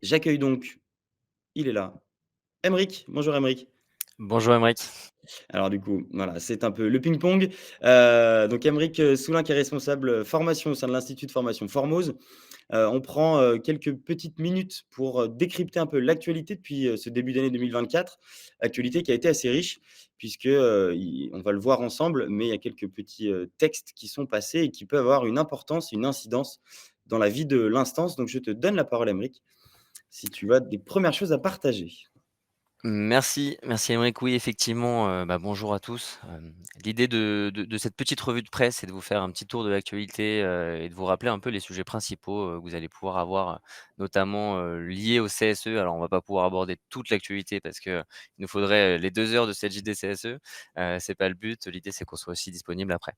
J'accueille donc, il est là, Aymeric. Bonjour Aymeric. Bonjour Emric. Alors du coup, voilà, c'est un peu le ping-pong. Donc Aymeric, Soulin qui est responsable, formation au sein de l'institut de formation Formose. On prend, quelques petites minutes pour, décrypter un peu l'actualité depuis, ce début d'année 2024. Actualité qui a été assez riche puisque, i on va le voir ensemble, mais il y a quelques petits, textes qui sont passés et qui peuvent avoir une importance, une incidence dans la vie de l'instance. Donc je te donne la parole Aymeric, si tu as des premières choses à partager. Merci Emric. Oui, effectivement, bonjour à tous. L'idée de cette petite revue de presse, c'est de vous faire un petit tour de l'actualité, et de vous rappeler un peu les sujets principaux, que vous allez pouvoir avoir, notamment, liés au CSE. Alors, on va pas pouvoir aborder toute l'actualité parce qu'il nous faudrait, les 2 heures de cette JD CSE. C'est pas le but. L'idée, c'est qu'on soit aussi disponible après.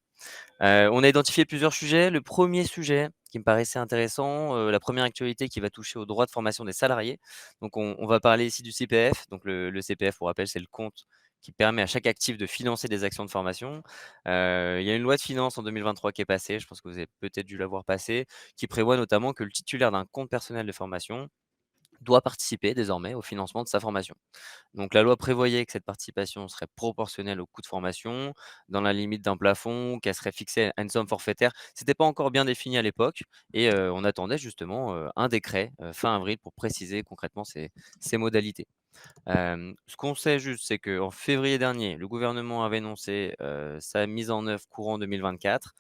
On a identifié plusieurs sujets. Le premier sujet qui me paraissait intéressant, la première actualité qui va toucher aux droits de formation des salariés. Donc on va parler ici du CPF. Donc le CPF, pour rappel, c'est le compte qui permet à chaque actif de financer des actions de formation. Il y a une loi de finances en 2023 qui est passée, je pense que vous avez peut-être dû la voir passer, qui prévoit notamment que le titulaire d'un compte personnel de formation doit participer désormais au financement de sa formation. Donc la loi prévoyait que cette participation serait proportionnelle au coût de formation, dans la limite d'un plafond, qu'elle serait fixée à une somme forfaitaire. C'était pas encore bien défini à l'époque et on attendait justement, un décret, fin avril pour préciser concrètement ces modalités. Ce qu'on sait juste, c'est qu'en février dernier, le gouvernement avait annoncé, sa mise en œuvre courant 2024.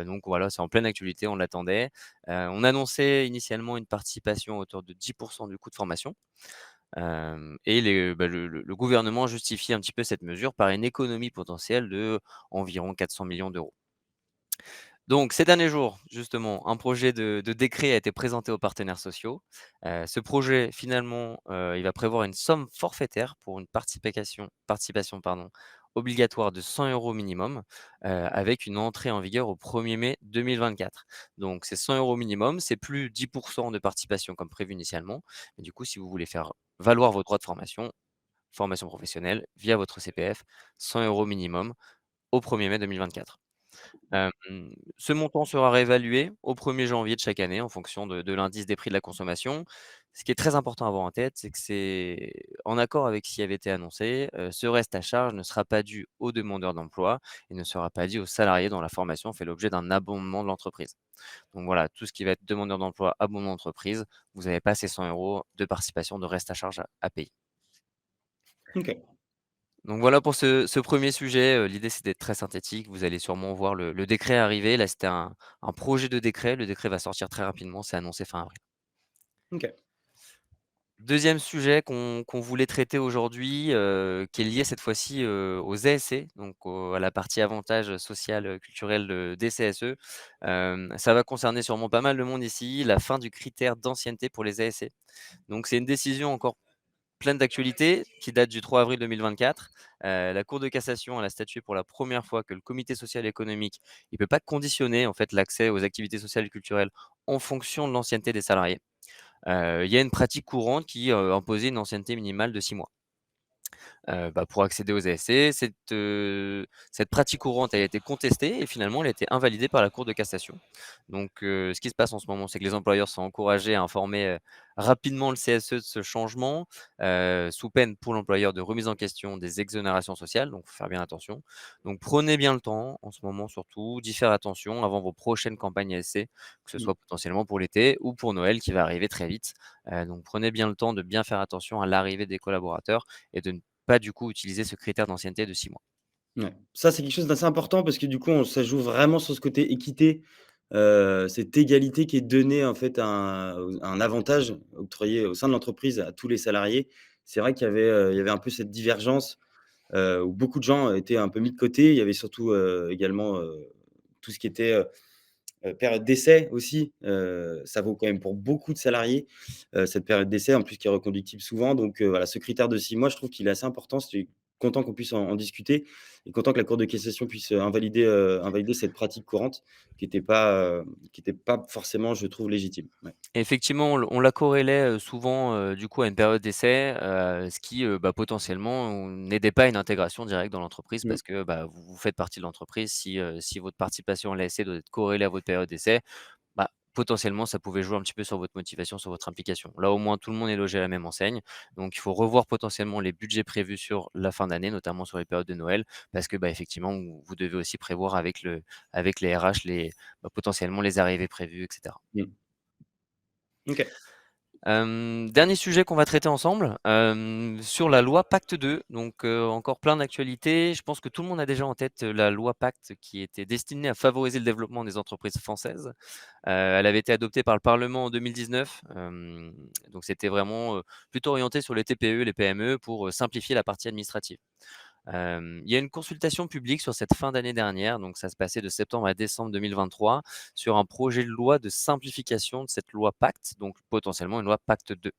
Donc voilà, c'est en pleine actualité, on l'attendait. On annonçait initialement une participation à hauteur de 10 du coût de formation. Et le gouvernement justifie un petit peu cette mesure par une économie potentielle de environ 400 millions d'euros. Donc ces derniers jours, justement, un projet de décret a été présenté aux partenaires sociaux. Ce projet, finalement, il va prévoir une somme forfaitaire pour une participation, pardon, obligatoire de 100 euros minimum, avec une entrée en vigueur au 1er mai 2024. Donc c'est 100 euros minimum, c'est plus 10 de participation comme prévu initialement. Mais du coup, si vous voulez faire valoir vos droits de formation, formation professionnelle, via votre CPF, 100 euros minimum au 1er mai 2024. Hem, Ce montant sera réévalué au 1er janvier de chaque année en fonction de l'indice des prix de la consommation. Ce qui est très important à avoir en tête, c'est que c'est en accord avec ce qui avait été annoncé, ce reste à charge ne sera pas dû aux demandeurs d'emploi et ne sera pas dû aux salariés dont la formation fait l'objet d'un abondement de l'entreprise. Donc voilà, tout ce qui va être demandeur d'emploi, abondement d'entreprise, vous n'avez pas ces 100 euros de participation, de reste à charge à payer. OK. Donc voilà pour ce 1er sujet, l'idée c'est d'être très synthétique. Vous allez sûrement voir le décret arriver. Là, c'était un projet de décret. Le décret va sortir très rapidement, c'est annoncé fin avril. OK. 2e sujet qu'on voulait traiter aujourd'hui, qui est lié cette fois-ci, aux ASC, donc à la partie avantages social, culturel, des CSE. Ça va concerner sûrement pas mal de monde ici, la fin du critère d'ancienneté pour les ASC. Donc c'est une décision encore pleine d'actualité, qui date du 3 avril 2024. La Cour de cassation, elle a statué pour la première fois que le comité social et économique, il peut pas conditionner en fait l'accès aux activités sociales et culturelles en fonction de l'ancienneté des salariés. Il y a une pratique courante qui, imposait une ancienneté minimale de 6 mois. Pour accéder aux ASC, cette pratique courante a été contestée et finalement elle a été invalidée par la Cour de cassation. Donc ce qui se passe en ce moment, c'est que les employeurs sont encouragés à informer, rapidement le CSE de ce changement, sous peine pour l'employeur de remise en question des exonérations sociales, donc faut faire bien attention. Donc prenez bien le temps, en ce moment surtout, d'y faire attention avant vos prochaines campagnes ASC, que ce Mmh. soit potentiellement pour l'été ou pour Noël qui va arriver très vite. Donc prenez bien le temps de bien faire attention à l'arrivée des collaborateurs et de ne pas du coup utiliser ce critère d'ancienneté de 6 mois. Ouais. Ça, c'est quelque chose d'assez important parce que du coup, ça joue vraiment sur ce côté équité, cette égalité qui est donnée en fait un avantage octroyé au sein de l'entreprise à tous les salariés. C'est vrai qu'il y avait un peu cette divergence, où beaucoup de gens étaient un peu mis de côté. Il y avait surtout, également, tout ce qui était, période d'essai aussi, ça vaut quand même pour beaucoup de salariés, cette période d'essai en plus qui est reconductible souvent donc voilà, ce critère de 6 mois, je trouve qu'il est assez important. J'étais content qu'on puisse en discuter et content que la Cour de cassation puisse, invalider cette pratique courante qui était pas forcément, je trouve, légitime. Ouais. Et effectivement, on la corrélait, souvent, du coup à une période d'essai, ce qui, potentiellement, n'aidait pas à une intégration directe dans l'entreprise Mmh. parce que, vous faites partie de l'entreprise. Si votre participation à l'ASC doit être corrélée à votre période d'essai, potentiellement, ça pouvait jouer un petit peu sur votre motivation, sur votre implication. Là, au moins, tout le monde est logé à la même enseigne. Donc, il faut revoir potentiellement les budgets prévus sur la fin d'année, notamment sur les périodes de Noël, parce que, bah, effectivement, vous devez aussi prévoir avec les RH potentiellement les arrivées prévues, et cetera. Mmh. OK. Dernier sujet qu'on va traiter ensemble, sur la loi Pacte 2, donc encore plein d'actualités. Je pense que tout le monde a déjà en tête, la loi Pacte qui était destinée à favoriser le développement des entreprises françaises. Elle avait été adoptée par le parlement en 2019, donc c'était vraiment, plutôt orienté sur les TPE, les PME pour, simplifier la partie administrative. Il y a une consultation publique sur cette fin d'année dernière, donc ça se passait de septembre à décembre 2023, sur un projet de loi de simplification de cette loi Pacte, donc potentiellement une loi Pacte 2.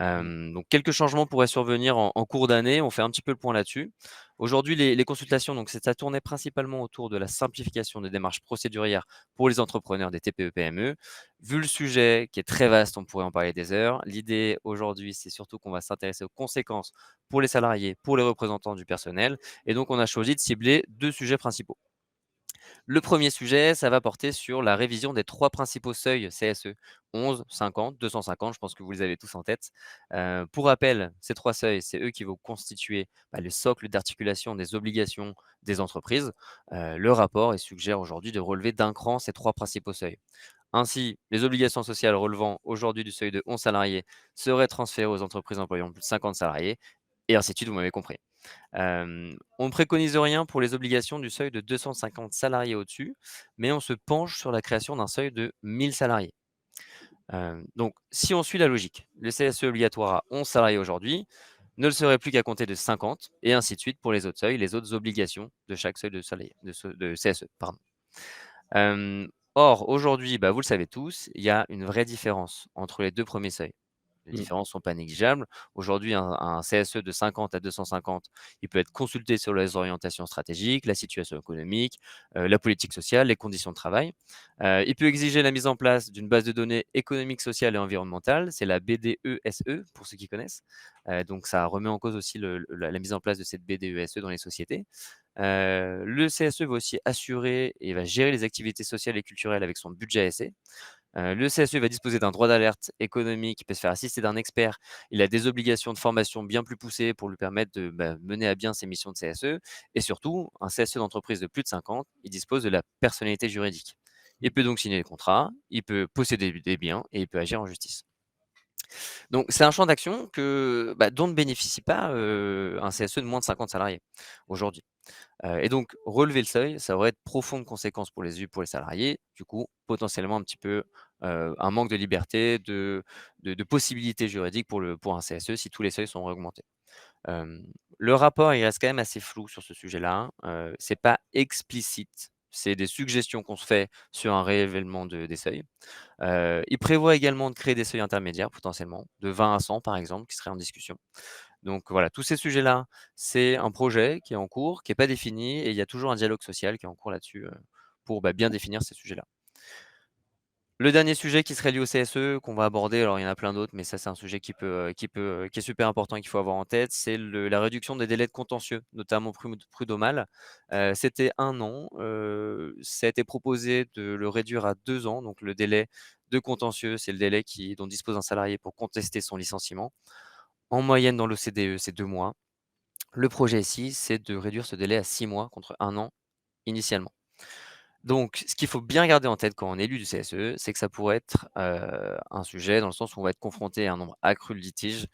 Mmh. Donc quelques changements pourraient survenir en cours d'année, on fait un petit peu le point là-dessus. Aujourd'hui, les consultations, donc ça tournait principalement autour de la simplification des démarches procédurières pour les entrepreneurs des TPE-PME. Vu le sujet qui est très vaste, on pourrait en parler des heures. L'idée aujourd'hui, c'est surtout qu'on va s'intéresser aux conséquences pour les salariés, pour les représentants du personnel, et donc on a choisi de cibler 2 sujets principaux. Le premier sujet, ça va porter sur la révision des 3 principaux seuils CSE, 11, 50, 250, je pense que vous les avez tous en tête. Pour rappel, ces 3 seuils, c'est eux qui vont constituer, le socle d'articulation des obligations des entreprises. Le rapport, il suggère aujourd'hui de relever d'un cran ces 3 principaux seuils. Ainsi, les obligations sociales relevant aujourd'hui du seuil de 11 salariés seraient transférées aux entreprises employant plus de 50 salariés, et ainsi de suite, vous m'avez compris. On ne préconise rien pour les obligations du seuil de 250 salariés au-dessus, mais on se penche sur la création d'un seuil de 1000 salariés. Donc, si on suit la logique, le CSE obligatoire à 11 salariés aujourd'hui ne le serait plus qu'à compter de 50, et ainsi de suite pour les autres seuils, les autres obligations de chaque seuil de salariés, de CSE, pardon. Or, aujourd'hui, vous le savez tous, il y a une vraie différence entre les deux premiers seuils. Les Mmh. différences ne sont pas négligeables. Aujourd'hui, un CSE de 50 à 250, il peut être consulté sur les orientations stratégiques, la situation économique, la politique sociale, les conditions de travail. Il peut exiger la mise en place d'une base de données économique, sociale et environnementale. C'est la BDESE, pour ceux qui connaissent. Donc, ça remet en cause aussi la mise en place de cette BDESE dans les sociétés. Le CSE va aussi assurer et va gérer les activités sociales et culturelles avec son budget ASC. Le CSE va disposer d'un droit d'alerte économique, il peut se faire assister d'un expert. Il a des obligations de formation bien plus poussées pour lui permettre de mener à bien ses missions de CSE. Et surtout, un CSE d'entreprise de plus de 50, il dispose de la personnalité juridique. Il peut donc signer des contrats, il peut posséder des biens et il peut agir en justice. Donc c'est un champ d'action dont ne bénéficie pas un CSE de moins de 50 salariés aujourd'hui. Et donc relever le seuil, ça aurait de profondes conséquences pour les pour les salariés, du coup, potentiellement un petit peu, un manque de liberté, de possibilités juridiques pour un CSE si tous les seuils sont augmentés. Hem, le rapport, il reste quand même assez flou sur ce sujet-là, c'est pas explicite, c'est des suggestions qu'on se fait sur un réévaluement des seuils. Il prévoit également de créer des seuils intermédiaires potentiellement, de 20 à 100 par exemple, qui seraient en discussion. Donc voilà, tous ces sujets-là, c'est un projet qui est en cours, qui n'est pas défini, et il y a toujours un dialogue social qui est en cours là-dessus, pour, bien définir ces sujets-là. Le dernier sujet qui serait lié au CSE qu'on va aborder, alors il y en a plein d'autres, mais ça c'est un sujet qui est super important et qu'il faut avoir en tête, c'est la réduction des délais de contentieux, notamment prud'homal. C'était 1 an, ça a été proposé de le réduire à 2 ans, donc le délai de contentieux, c'est le délai dont dispose un salarié pour contester son licenciement. En moyenne dans l'OCDE, c'est 2 mois. Le projet ici, c'est de réduire ce délai à 6 mois contre 1 an initialement. Donc, ce qu'il faut bien garder en tête quand on est élu du CSE, c'est que ça pourrait être, un sujet dans le sens où on va être confronté à un nombre accru de litiges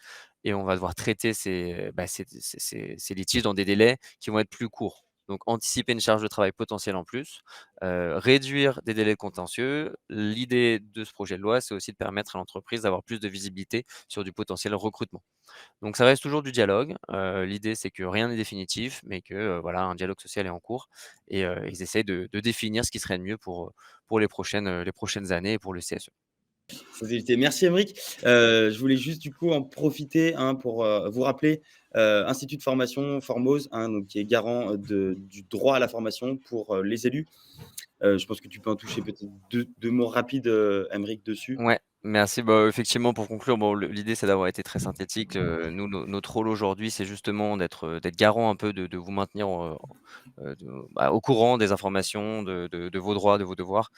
et on va devoir traiter ces litiges dans des délais qui vont être plus courts. Donc anticiper une charge de travail potentielle en plus, réduire des délais contentieux. L'idée de ce projet de loi, c'est aussi de permettre à l'entreprise d'avoir plus de visibilité sur du potentiel recrutement. Donc ça reste toujours du dialogue. L'idée, c'est que rien n'est définitif, mais que, voilà, un dialogue social est en cours, et ils essayent de définir ce qui serait le mieux pour les prochaines années et pour le CSE. Faut éviter. Merci Aymeric. Je voulais juste du coup en profiter, hein, pour, vous rappeler, institut de formation Formose, hein, donc qui est garant, du droit à la formation pour, les élus. Je pense que tu peux en toucher peut-être deux mots rapides, Aymeric, dessus? Ouais. Merci. Bah, effectivement, pour conclure, bon, l'idée, c'est d'avoir été très synthétique. Nous, notre rôle aujourd'hui, c'est justement d'être garant un peu de vous maintenir, au courant des informations, de vos droits, de vos devoirs.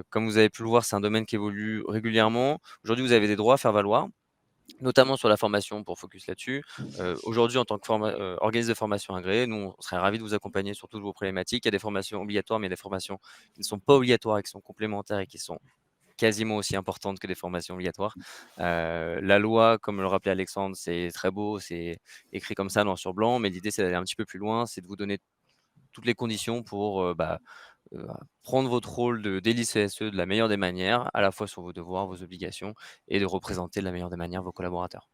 Comme vous avez pu le voir, c'est un domaine qui évolue régulièrement. Aujourd'hui, vous avez des droits à faire valoir, notamment sur la formation pour focus là-dessus. Aujourd'hui, en tant que organisme de formation agréé, nous, on serait ravis de vous accompagner sur toutes vos problématiques. Il y a des formations obligatoires, mais il y a des formations qui ne sont pas obligatoires et qui sont complémentaires et qui sont quasiment aussi importantes que des formations obligatoires. La loi, comme le rappelait Alexandre, c'est très beau, c'est écrit comme ça noir sur blanc, mais l'idée, c'est d'aller un petit peu plus loin, c'est de vous donner toutes les conditions pour, prendre votre rôle d'élit CSE de la meilleure des manières, à la fois sur vos devoirs, vos obligations et de représenter de la meilleure des manières vos collaborateurs.